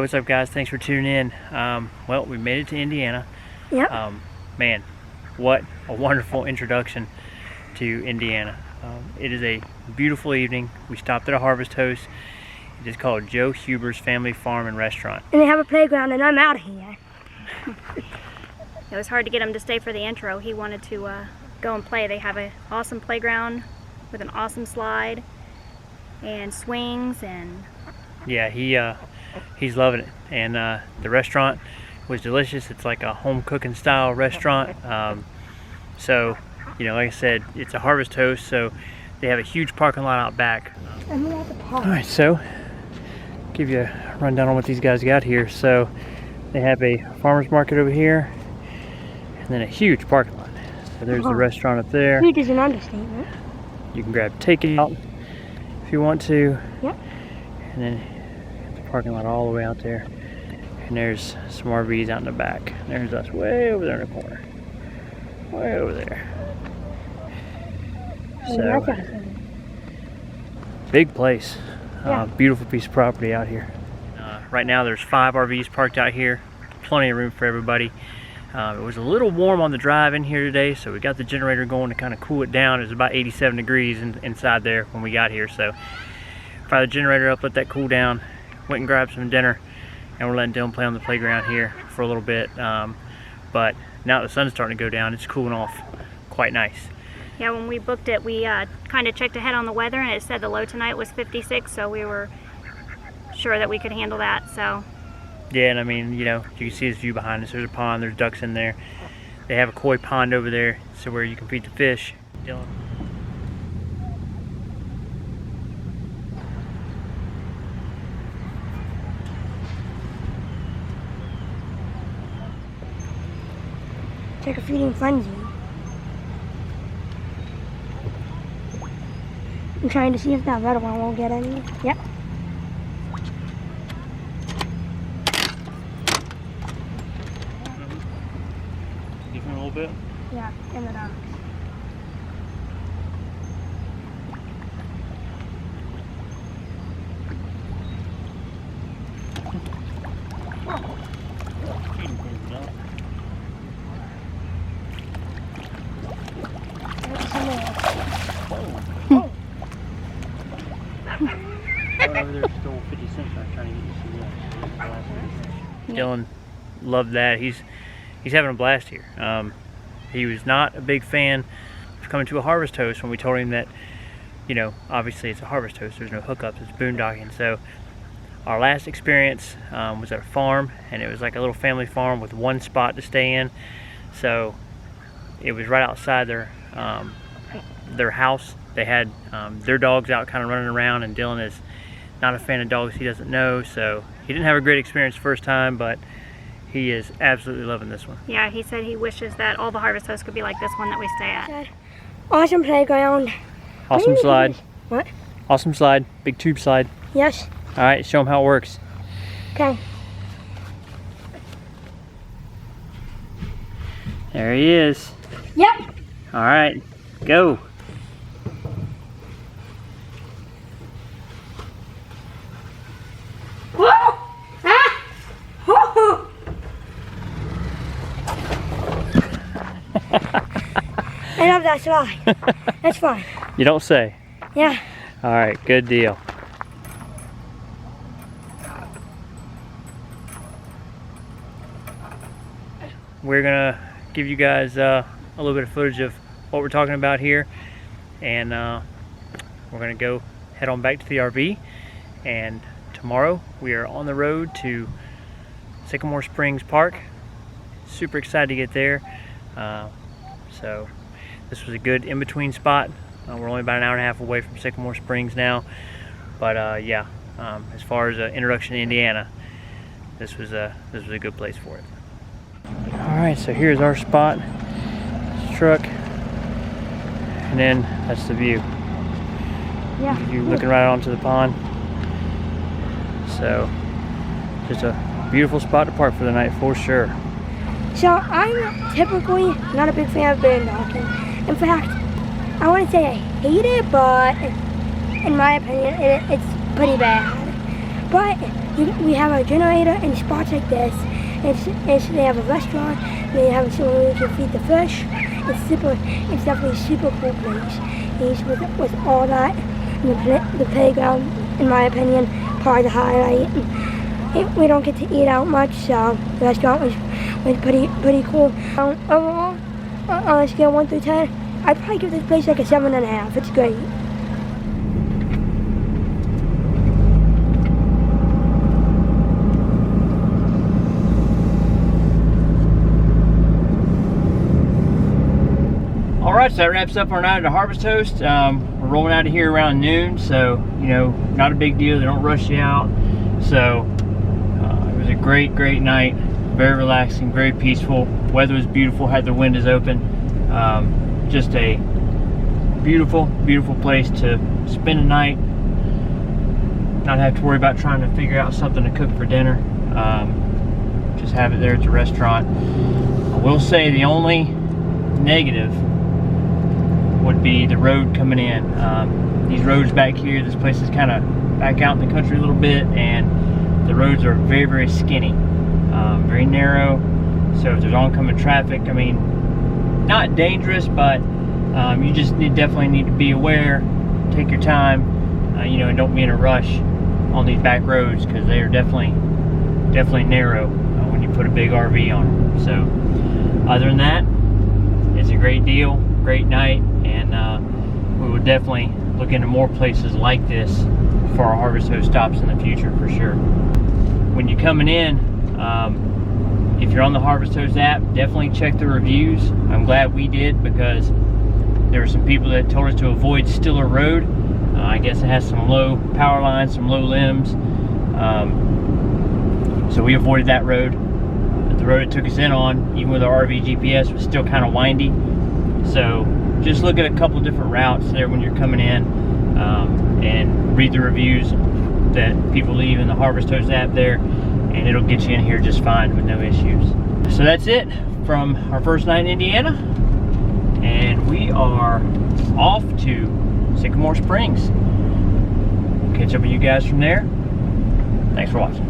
what's up, guys? Thanks for tuning in. Well, we made it to Indiana. Yep. Man, what a wonderful introduction to Indiana. It is a beautiful evening. We stopped at a Harvest Host. It is called Joe Huber's Family Farm and Restaurant. And they have a playground, and I'm out of here. It was hard to get him to stay for the intro. He wanted to go and play. They have an awesome playground with an awesome slide and swings, and Yeah, he's loving it. And the restaurant was delicious. It's like a home cooking style restaurant. So, you know, like I said, it's a Harvest Host, so they have a huge parking lot out back. And we have the park. All right, so give you a rundown on what these guys got here. So they have a farmer's market over here, and then a huge parking lot. So there's the restaurant up there. Huge is an understatement. You can grab takeout if you want to. Yep. And then the parking lot all the way out there. And there's some RVs out in the back. There's us way over there in the corner. Way over there. And So, that's awesome. big place. Yeah. Beautiful piece of property out here. Right now there's 5 RVs parked out here. Plenty of room for everybody. It was a little warm on the drive in here today, so we got the generator going to kind of cool it down. It was about 87 degrees inside there when we got here. So fired the generator up, let that cool down, went and grabbed some dinner, and we're letting Dylan play on the playground here for a little bit. But now the sun's starting to go down, it's cooling off quite nice. yeah, when we booked it, we kind of checked ahead on the weather, and it said the low tonight was 56, so we were sure that we could handle that. So Yeah, and I mean, you know, you can see this view behind us. There's a pond, there's ducks in there. They have a koi pond over there, so where you can feed the fish. Dylan. It's like a feeding frenzy. I'm trying to see if that red one won't get any. Yep. Different a little bit. Yeah, in the docks. Over there stole 50 cents. I was trying to get you to see that. Dylan loved that. He's having a blast here. He was not a big fan of coming to a Harvest Host when we told him that, you know, obviously it's a Harvest Host. There's no hookups. It's boondocking. So our last experience was at a farm, and it was like a little family farm with one spot to stay in. So it was right outside their house. They had their dogs out kind of running around, and Dylan is not a fan of dogs he doesn't know, so he didn't have a great experience the first time, but he is absolutely loving this one. yeah, he said he wishes that all the Harvest Hosts could be like this one that we stay at. Awesome playground. Awesome slide. What? Awesome slide. Big tube slide. Yes. All right, show him how it works. Okay. There he is. Yep. All right, go. Whoa! Ah! Whoa! I love that slide. That's fun. You don't say. Yeah. All right, good deal. We're gonna give you guys a little bit of footage of what we're talking about here, and we're gonna go head on back to the RV, and tomorrow we are on the road to Sycamore Springs Park. Super excited to get there. So this was a good in-between spot. We're only about an hour and a half away from Sycamore Springs now, but yeah, as far as an introduction to Indiana, this was a good place for it. All right, so here's our spot. This truck, and then that's the view. Yeah. You're looking right onto the pond. So just a beautiful spot to park for the night for sure. So I'm typically not a big fan of boondocking. In fact, I wouldn't say I hate it, but in my opinion, it's pretty bad. But we have a generator and spots like this. They have a restaurant. They have somewhere we can feed the fish. It's definitely a super cool place. With all that, and the playground, in my opinion, probably the highlight. We don't get to eat out much, so the restaurant was pretty cool. Overall, on a scale of 1 through 10, I'd probably give this place like a 7.5. It's great. Alright, so that wraps up our night at the Harvest Host. We're rolling out of here around noon, so, you know, not a big deal. They don't rush you out. So, it was a great night. Very relaxing, very peaceful. Weather was beautiful, had the windows open. Just a beautiful place to spend a night. Not have to worry about trying to figure out something to cook for dinner. Just have it there at the restaurant. I will say the only negative would be the road coming in. These roads back here, this place is kind of back out in the country a little bit, and the roads are very skinny, very narrow. So if there's oncoming traffic, I mean, not dangerous, but you just definitely need to be aware, take your time, you know, and don't be in a rush on these back roads, because they are definitely narrow when you put a big RV on them. So other than that, it's a great deal, great night, and we will definitely look into more places like this for our Harvest Host stops in the future for sure. When you're coming in, if you're on the Harvest Host app, definitely check the reviews. I'm glad we did, because there were some people that told us to avoid Stiller Road. I guess it has some low power lines, some low limbs, so we avoided that road. The road it took us in on, even with our RV GPS, was still kind of windy. So just look at a couple different routes there when you're coming in, and read the reviews that people leave in the Harvest Host app there, and it'll get you in here just fine with no issues. So that's it from our first night in Indiana, and we are off to Sycamore Springs. Catch up with you guys from there. Thanks for watching.